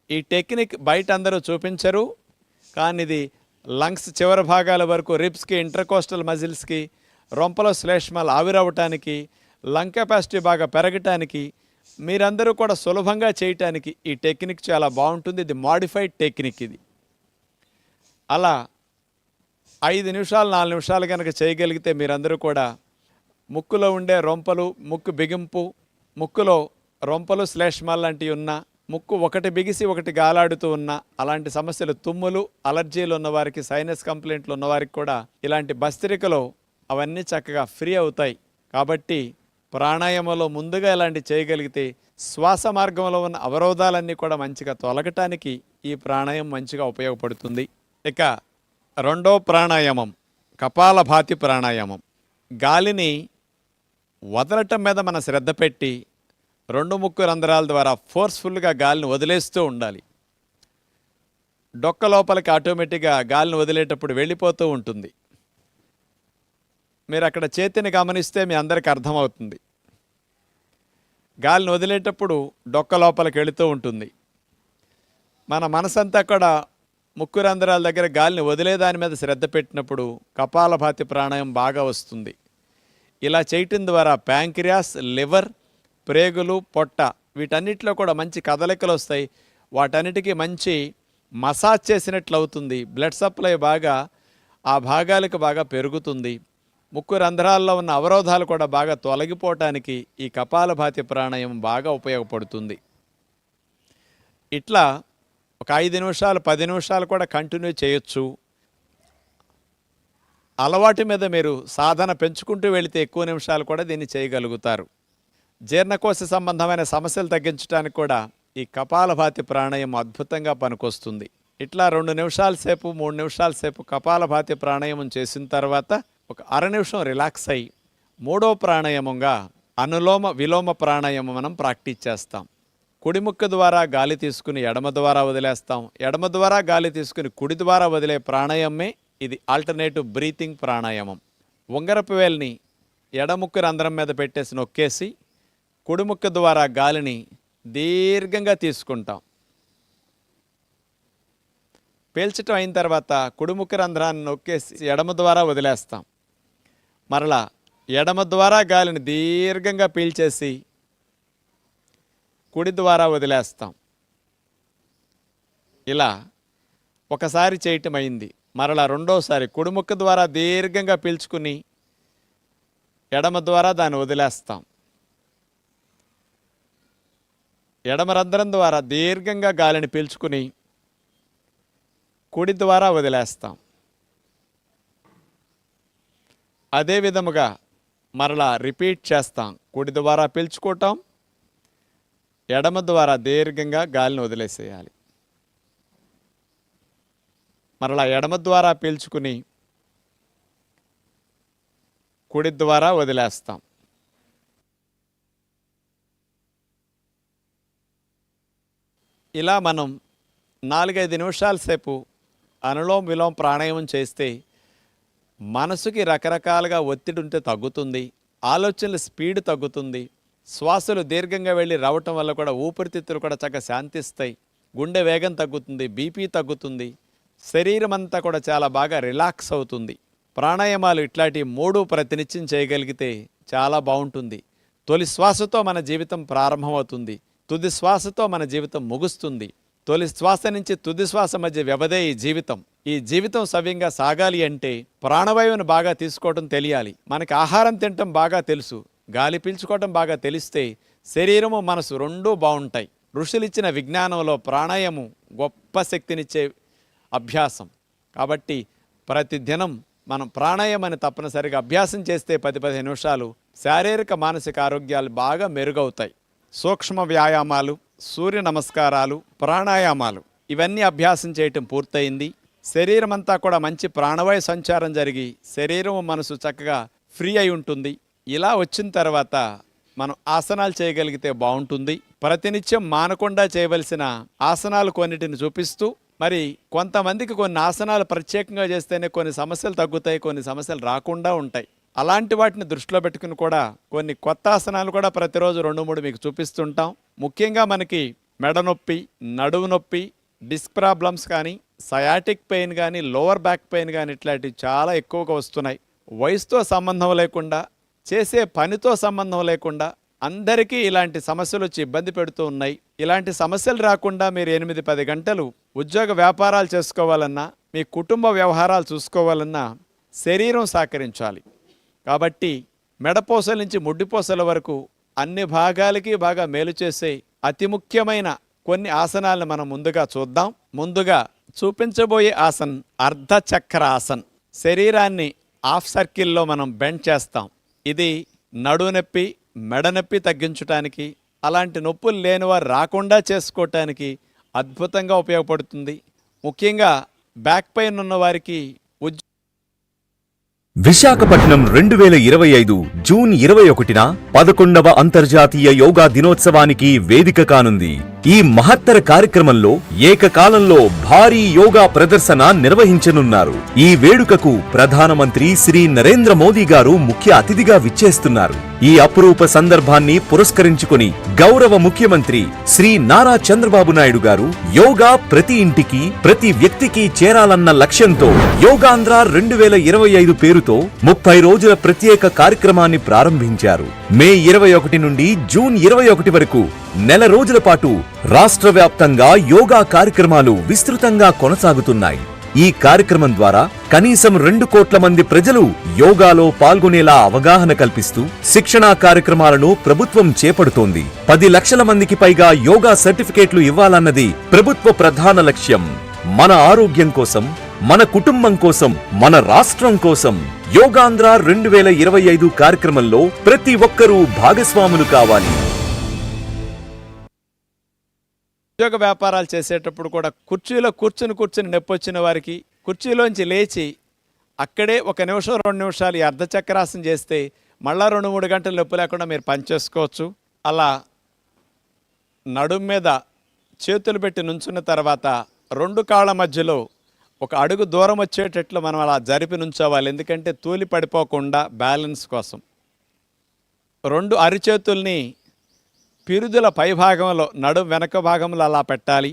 ఈ టెక్నిక్ బయట అందరూ చూపించరు, కానీ ఇది లంగ్స్ చివరి భాగాల వరకు, రిబ్స్కి, ఇంటర్కోస్టల్ మజిల్స్కి, రొంపలో శ్లేష్మాలు ఆవిరవటానికి, లంగ్ కెపాసిటీ బాగా పెరగటానికి, మీరందరూ కూడా సులభంగా చేయటానికి ఈ టెక్నిక్ చాలా బాగుంటుంది. ఇది మాడిఫైడ్ టెక్నిక్. ఇది అలా 5 నిమిషాలు 4 నిమిషాలు కనుక చేయగలిగితే మీరందరూ కూడా ముక్కులో ఉండే రొంపలు, ముక్కు బిగింపు, ముక్కులో రొంపలు శ్లేష్మాలు లాంటివి ఉన్నా, ముక్కు ఒకటి బిగిసి ఒకటి గాలాడుతూ ఉన్నా, అలాంటి సమస్యలు, తుమ్ములు, అలర్జీలు ఉన్నవారికి, సైనస్ కంప్లైంట్లు ఉన్నవారికి కూడా ఇలాంటి భస్త్రికలో అవన్నీ చక్కగా ఫ్రీ అవుతాయి. కాబట్టి ప్రాణాయామంలో ముందుగా ఇలాంటి చేయగలిగితే శ్వాస మార్గంలో ఉన్న అవరోధాలన్నీ కూడా మంచిగా తొలగటానికి ఈ ప్రాణాయామం మంచిగా ఉపయోగపడుతుంది. ఇక రెండో ప్రాణాయామం కపాలభాతి ప్రాణాయామం. గాలిని వదలటం మీద మన శ్రద్ధ పెట్టి 2 ముక్కు రంధ్రాల ద్వారా ఫోర్స్ఫుల్గా గాలిని వదిలేస్తూ ఉండాలి. డొక్క లోపలికి ఆటోమేటిక్గా గాలిని వదిలేటప్పుడు వెళ్ళిపోతూ ఉంటుంది. మీరు అక్కడ చేతిని గమనిస్తే మీ అందరికీ అర్థమవుతుంది. గాలిని వదిలేటప్పుడు డొక్క లోపలికి వెళుతూ ఉంటుంది. మన మనసంతా కూడా ముక్కు రంధ్రాల దగ్గర గాలిని వదిలేదాని మీద శ్రద్ధ పెట్టినప్పుడు కపాలభాతి ప్రాణాయామం బాగా వస్తుంది. ఇలా చేయటం ద్వారా ప్యాంక్రియాస్, లివర్, ప్రేగులు, పొట్ట వీటన్నిటిలో కూడా మంచి కదలికలు వస్తాయి. వాటన్నిటికీ మంచి మసాజ్ చేసినట్లు అవుతుంది. బ్లడ్ సప్లై బాగా ఆ భాగాలకు బాగా పెరుగుతుంది. ముక్కు రంధ్రాల్లో ఉన్న అవరోధాలు కూడా బాగా తొలగిపోవటానికి ఈ కపాలభాతి ప్రాణాయామం బాగా ఉపయోగపడుతుంది. ఇట్లా ఒక 5 నిమిషాలు 10 నిమిషాలు కూడా కంటిన్యూ చేయొచ్చు. అలవాటు మీద మీరు సాధన పెంచుకుంటూ వెళితే ఎక్కువ నిమిషాలు కూడా దీన్ని చేయగలుగుతారు. జీర్ణకోశ సంబంధమైన సమస్యలు తగ్గించడానికి కూడా ఈ కపాలభాతి ప్రాణాయామం అద్భుతంగా పనికొస్తుంది. ఇట్లా 2 నిమిషాల సేపు 3 నిమిషాల సేపు కపాలభాతి ప్రాణాయామం చేసిన తర్వాత ఒక అర నిమిషం రిలాక్స్ అయ్యి మూడో ప్రాణాయామంగా అనులోమ విలోమ ప్రాణాయామం మనం ప్రాక్టీస్ చేస్తాం. కుడి ముక్కు ద్వారా గాలి తీసుకుని ఎడమ ద్వారా వదిలేస్తాం. ఎడమ ద్వారా గాలి తీసుకుని కుడి ద్వారా వదిలే ప్రాణాయామమే ఇది ఆల్టర్నేటివ్ బ్రీతింగ్ ప్రాణాయామం. ఉంగరపు వేలిని ఎడముక్కు రంధ్రం మీద పెట్టేసి నొక్కేసి కుడి ముక్కు ద్వారా గాలిని దీర్ఘంగా తీసుకుంటాం. పీల్చటం అయిన తర్వాత కుడి ముక్కు రంధ్రాన్ని నొక్కేసి ఎడమ ద్వారా వదిలేస్తాం. మరలా ఎడమ ద్వారా గాలిని దీర్ఘంగా పీల్చేసి కుడి ద్వారా వదిలేస్తాం. ఇలా ఒకసారి చేయటం అయింది. మరలా రెండోసారి కుడి ముక్కు ద్వారా దీర్ఘంగా పీల్చుకుని ఎడమ ద్వారా దాన్ని వదిలేస్తాం. ఎడమ రంధ్రం ద్వారా దీర్ఘంగా గాలిని పీల్చుకుని కుడి ద్వారా వదిలేస్తాం. అదే విధముగా మరలా రిపీట్ చేస్తాం. కుడి ద్వారా పీల్చుకోవటం, ఎడమ ద్వారా దీర్ఘంగా గాలిని వదిలేసేయాలి. మరలా ఎడమ ద్వారా పీల్చుకుని కుడి ద్వారా వదిలేస్తాం. ఇలా మనం 4-5 నిమిషాల సేపు అనులోమ విలోమ ప్రాణాయామం చేస్తే మనసుకి రకరకాలుగా ఒత్తిడి ఉంటే తగ్గుతుంది. ఆలోచనల స్పీడ్ తగ్గుతుంది. శ్వాసలు దీర్ఘంగా వెళ్ళి రావటం వల్ల కూడా ఊపిరితిత్తులు కూడా చక్కగా శాంతిస్తాయి. గుండె వేగం తగ్గుతుంది, బీపీ తగ్గుతుంది, శరీరం అంతా కూడా చాలా బాగా రిలాక్స్ అవుతుంది. ప్రాణాయామాలు ఇట్లాంటి 3 ప్రతినిత్యం చేయగలిగితే చాలా బాగుంటుంది. తొలి శ్వాసతో మన జీవితం ప్రారంభమవుతుంది, తుది శ్వాసతో మన జీవితం ముగుస్తుంది. తొలి శ్వాస నుంచి తుది శ్వాస మధ్య వ్యవధే ఈ జీవితం. ఈ జీవితం సవ్యంగా సాగాలి అంటే ప్రాణవాయువును బాగా తీసుకోవడం తెలియాలి. మనకి ఆహారం తినటం బాగా తెలుసు, గాలి పీల్చుకోవటం బాగా తెలిస్తే శరీరము మనసు రెండూ బాగుంటాయి. ఋషులిచ్చిన విజ్ఞానంలో ప్రాణాయామం గొప్ప శక్తినిచ్చే అభ్యాసం. కాబట్టి ప్రతిదినం మనం ప్రాణాయామాన్ని తప్పనిసరిగా అభ్యాసం చేస్తే 10-15 నిమిషాలు శారీరక మానసిక ఆరోగ్యాలు బాగా మెరుగవుతాయి. సూక్ష్మ వ్యాయామాలు, సూర్య నమస్కారాలు, ప్రాణాయామాలు ఇవన్నీ అభ్యాసం చేయటం పూర్తయింది. శరీరం అంతా కూడా మంచి ప్రాణవాయు సంచారం జరిగి శరీరం మనసు చక్కగా ఫ్రీ అయి ఉంటుంది. ఇలా వచ్చిన తర్వాత మనం ఆసనాలు చేయగలిగితే బాగుంటుంది. ప్రతినిత్యం మానకుండా చేయవలసిన ఆసనాలు కొన్నిటిని చూపిస్తూ, మరి కొంతమందికి కొన్ని ఆసనాలు ప్రత్యేకంగా చేస్తేనే కొన్ని సమస్యలు తగ్గుతాయి, కొన్ని సమస్యలు రాకుండా ఉంటాయి. అలాంటి వాటిని దృష్టిలో పెట్టుకుని కూడా కొన్ని కొత్త ఆసనాలు కూడా ప్రతిరోజు 2-3 మీకు చూపిస్తుంటాం. ముఖ్యంగా మనకి మెడ నొప్పి, నడుము నొప్పి, డిస్క్ ప్రాబ్లమ్స్ కానీ, సయాటిక్ పెయిన్ కానీ, లోవర్ బ్యాక్ పెయిన్ కానీ ఇట్లాంటివి చాలా ఎక్కువగా వస్తున్నాయి. వయసుతో సంబంధం లేకుండా, చేసే పనితో సంబంధం లేకుండా అందరికీ ఇలాంటి సమస్యలు వచ్చి ఇబ్బంది పెడుతూ ఉన్నాయి. ఇలాంటి సమస్యలు రాకుండా మీరు 8-10 గంటలు ఉద్యోగ వ్యాపారాలు చేసుకోవాలన్నా, మీ కుటుంబ వ్యవహారాలు చూసుకోవాలన్నా శరీరం సహకరించాలి. కాబట్టి మెడపోసల నుంచి ముడ్డిపోసల వరకు అన్ని భాగాలకి బాగా మేలు చేసే అతి ముఖ్యమైన కొన్ని ఆసనాలను మనం ముందుగా చూద్దాం. ముందుగా చూపించబోయే ఆసన్ అర్ధచక్ర ఆసన్. శరీరాన్ని హాఫ్ సర్కిల్లో మనం బెండ్ చేస్తాం. ఇది నడుము నొప్పి, మెడ నొప్పి తగ్గించడానికి, అలాంటి నొప్పులు లేని వారు రాకుండా చేసుకోవటానికి అద్భుతంగా ఉపయోగపడుతుంది. ముఖ్యంగా బ్యాక్ పెయిన్ ఉన్న వారికి విశాఖపట్నం 2025 జూన్ 21న 11వ అంతర్జాతీయ యోగా దినోత్సవానికి వేదిక కానుంది. ఈ మహత్తర కార్యక్రమంలో ఏకకాలంలో భారీ యోగా ప్రదర్శన నిర్వహించనున్నారు. ఈ వేడుకకు ప్రధానమంత్రి శ్రీ నరేంద్ర మోదీ గారు ముఖ్య అతిథిగా విచ్చేస్తున్నారు. ఈ అపురూప సందర్భాన్ని పురస్కరించుకుని గౌరవ ముఖ్యమంత్రి శ్రీ నారా చంద్రబాబు నాయుడు గారు యోగా ప్రతి ఇంటికి, ప్రతి వ్యక్తికి చేరాలన్న లక్ష్యంతో యోగాంధ్ర 2025 పేరుతో 30 రోజుల ప్రత్యేక కార్యక్రమాన్ని ప్రారంభించారు. మే 21 నుండి జూన్ 21 వరకు నెల రోజుల పాటు రాష్ట్ర వ్యాప్తంగా యోగా కార్యక్రమాలు విస్తృతంగా కొనసాగుతున్నాయి. ఈ కార్యక్రమం ద్వారా కనీసం 2 కోట్ల మంది ప్రజలు యోగాలో పాల్గొనేలా అవగాహన కల్పిస్తూ శిక్షణా కార్యక్రమాలను ప్రభుత్వం చేపడుతోంది. 10 లక్షల మందికి పైగా యోగా సర్టిఫికేట్లు ఇవ్వాలన్నది ప్రభుత్వ ప్రధాన లక్ష్యం. మన ఆరోగ్యం కోసం, మన కుటుంబం కోసం, మన రాష్ట్రం కోసం యోగాంధ్ర 2025 కార్యక్రమంలో ప్రతి ఒక్కరూ భాగస్వాములు కావాలి. ఉద్యోగ వ్యాపారాలు చేసేటప్పుడు కూడా కుర్చీలో కూర్చుని నొప్పి వచ్చిన వారికి కుర్చీలోంచి లేచి అక్కడే 1 నిమిషం 2 నిమిషాలు ఈ అర్ధచక్రాసనం చేస్తే మళ్ళా 2-3 గంటలు నొప్పి లేకుండా మీరు పనిచేసుకోవచ్చు. అలా నడుము మీద చేతులు పెట్టి నుంచున్న తర్వాత 2 కాళ్ళ మధ్యలో 1 అడుగు దూరం వచ్చేటట్లు మనం అలా జరిపి నుంచోవాలి. ఎందుకంటే తూలి పడిపోకుండా బ్యాలెన్స్ కోసం. 2 అరిచేతుల్ని పిరుదుల పై భాగంలో, నడుము వెనక భాగంలో అలా పెట్టాలి.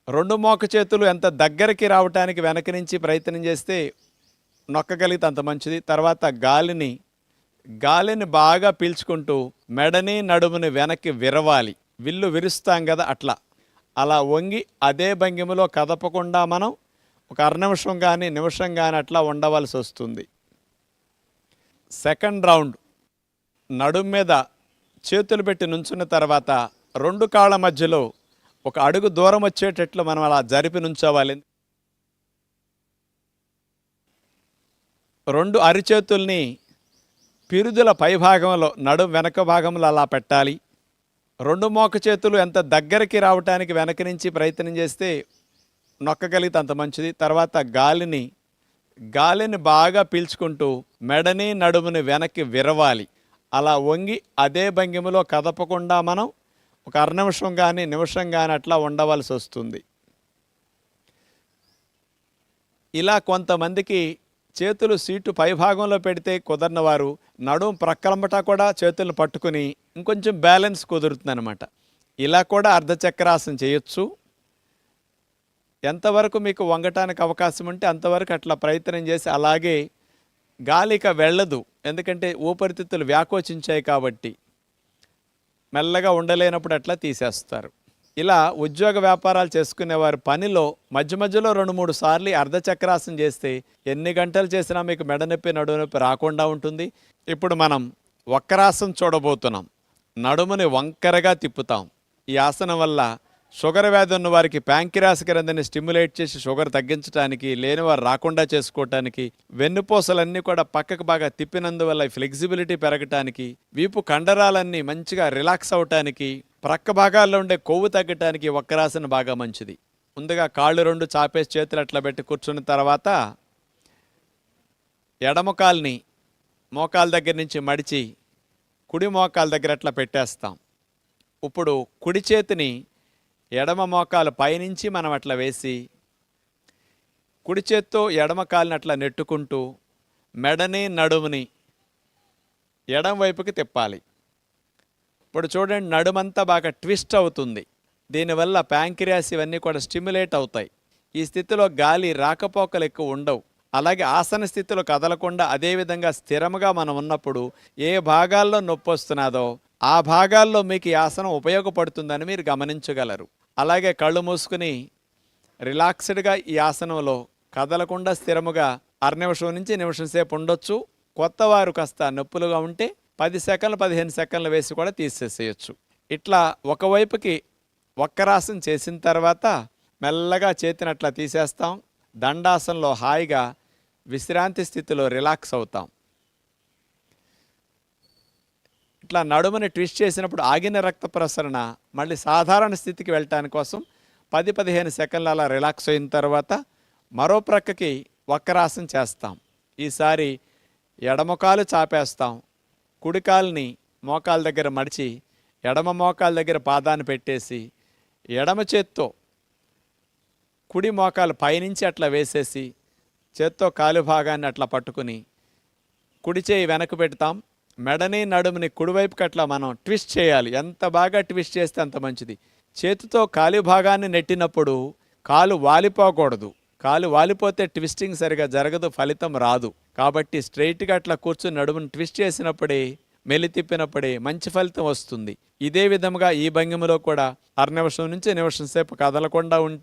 2 మోక చేతులు ఎంత దగ్గరికి రావటానికి వెనక నుంచి ప్రయత్నం చేస్తే నొక్కగలిగితే అంత మంచిది. తర్వాత గాలిని బాగా పీల్చుకుంటూ మెడని నడుముని వెనక్కి విరవాలి. విల్లు విరుస్తాం కదా, అలా వంగి అదే భంగిమలో కదపకుండా మనం 1 అర నిమిషం కానీ నిమిషం కానీ అట్లా ఉండవలసి వస్తుంది. సెకండ్ రౌండ్ నడుము మీద చేతులు పెట్టి నుంచున్న తర్వాత 2 కాళ్ళ మధ్యలో 1 అడుగు దూరం వచ్చేటట్లు మనం అలా జరిపి నుంచోవాలి. 2 అరిచేతుల్ని పిరుదుల పై భాగంలో, నడుము వెనక భాగంలో అలా పెట్టాలి. 2 మోక చేతులు ఎంత దగ్గరికి రావటానికి వెనక నుంచి ప్రయత్నం చేస్తే నొక్కగలిగితే అంత మంచిది. తర్వాత గాలిని బాగా పీల్చుకుంటూ మెడని నడుముని వెనక్కి విరవాలి. అలా వంగి అదే భంగిమలో కదపకుండా మనం 1 అర నిమిషం కానీ నిమిషం కానీ అట్లా ఉండవలసి వస్తుంది. ఇలా కొంతమందికి చేతులు సీటు పై భాగంలో పెడితే కుదరని వారు నడుము ప్రక్కలంబటా కూడా చేతులను పట్టుకుని ఇంకొంచెం బ్యాలెన్స్ కుదురుతుందన్నమాట. ఇలా కూడా అర్ధచక్రాసనం చేయొచ్చు. ఎంతవరకు మీకు వంగటానికి అవకాశం ఉంటే అంతవరకు అట్లా ప్రయత్నం చేసి, అలాగే గాలిక వెళ్ళదు, ఎందుకంటే ఊపిరితిత్తులు వ్యాకోచించాయి కాబట్టి మెల్లగా ఉండలేనప్పుడు అట్లా తీసేస్తారు. ఇలా ఉద్యోగ వ్యాపారాలు చేసుకునేవారు పనిలో మధ్య మధ్యలో 2-3 సార్లు అర్ధచక్రాసనం చేస్తే ఎన్ని గంటలు చేసినా మీకు మెడ నొప్పి, నడుము నొప్పి రాకుండా ఉంటుంది. ఇప్పుడు మనం వక్రాసనం చూడబోతున్నాం. నడుముని వంకరగా తిప్పుతాం. ఈ ఆసనం వల్ల షుగర్ వ్యాధి ఉన్న వారికి ప్యాంక్రియాస్ గ్రంథిని స్టిమ్యులేట్ చేసి షుగర్ తగ్గించడానికి, లేనివారు రాకుండా చేసుకోవటానికి, వెన్నుపూసలన్నీ కూడా పక్కకు బాగా తిప్పినందువల్ల ఫ్లెక్సిబిలిటీ పెరగటానికి, వీపు కండరాలన్నీ మంచిగా రిలాక్స్ అవటానికి, ప్రక్క భాగాల్లో ఉండే కొవ్వు తగ్గటానికి వక్రాసనం బాగా మంచిది. ముందుగా కాళ్ళు 2 చాపేసి చేతులు అట్లా పెట్టి కూర్చున్న తర్వాత ఎడమ కాల్ని మోకాల దగ్గర నుంచి మడిచి కుడి మోకాల దగ్గర అట్లా పెట్టేస్తాం. ఇప్పుడు కుడి చేతిని ఎడమ మోకాలు పైనుంచి మనం అట్లా వేసి కుడి చేత్తో ఎడమ కాలిని అట్లా నెట్టుకుంటూ మెడని నడుముని ఎడమ వైపుకి తిప్పాలి. ఇప్పుడు చూడండి, నడుమంతా బాగా ట్విస్ట్ అవుతుంది. దీనివల్ల ప్యాంక్రియాస్ ఇవన్నీ కూడా స్టిమ్యులేట్ అవుతాయి. ఈ స్థితిలో గాలి రాకపోకలు ఎక్కువ ఉండవు. అలాగే ఆసన స్థితిలో కదలకుండా అదేవిధంగా స్థిరముగా మనం ఉన్నప్పుడు ఏ భాగాల్లో నొప్పి వస్తున్నదో ఆ భాగాల్లో మీకు ఈ ఆసనం ఉపయోగపడుతుందని మీరు గమనించగలరు. అలాగే కళ్ళు మూసుకుని రిలాక్స్డ్గా ఈ ఆసనంలో కదలకుండా స్థిరముగా నిమిషం నుంచి నిమిషం సేపు ఉండొచ్చు. కొత్త వారు కాస్త నొప్పులుగా ఉంటే 10 సెకండ్లు 15 సెకండ్లు వేసి కూడా తీసేసేయచ్చు. ఇట్లా ఒకవైపుకి వక్రాసనం చేసిన తర్వాత మెల్లగా చేతిని అట్లా తీసేస్తాం. దండాసనంలో హాయిగా విశ్రాంతి స్థితిలో రిలాక్స్ అవుతాం. ఇట్లా నడుముని ట్విస్ట్ చేసినప్పుడు ఆగిన రక్త ప్రసరణ మళ్ళీ సాధారణ స్థితికి వెళ్ళటానికి కోసం 10-15 సెకండ్లు అలా రిలాక్స్ అయిన తర్వాత మరో ప్రక్కకి వక్రాసనం చేస్తాం. ఈసారి ఎడమకాలు చాపేస్తాం. కుడికాల్ని మోకాల దగ్గర మడిచి ఎడమ మోకాల దగ్గర పాదాన్ని పెట్టేసి ఎడమ చేత్తో కుడి మోకాలు పైనుంచి అట్లా వేసేసి చేత్తో కాలు భాగాన్ని అట్లా పట్టుకుని కుడి చేయి వెనక్కి పెడతాం. మెడని నడుముని కుడివైపుకి అట్లా మనం ట్విస్ట్ చేయాలి. ఎంత బాగా ట్విస్ట్ చేస్తే అంత మంచిది. చేతితో కాలు భాగాన్ని నెట్టినప్పుడు కాలు వాలిపోకూడదు. కాలు వాలిపోతే ట్విస్టింగ్ సరిగా జరగదు, ఫలితం రాదు. కాబట్టి స్ట్రైట్గా అట్లా కూర్చుని నడుముని ట్విస్ట్ చేసినప్పుడే మెలి తిప్పినప్పుడే మంచి ఫలితం వస్తుంది. ఇదే విధముగా ఈ భంగిమలో కూడా నిమిషం నుంచి నిమిషం సేపు కదలకుండా ఉంటే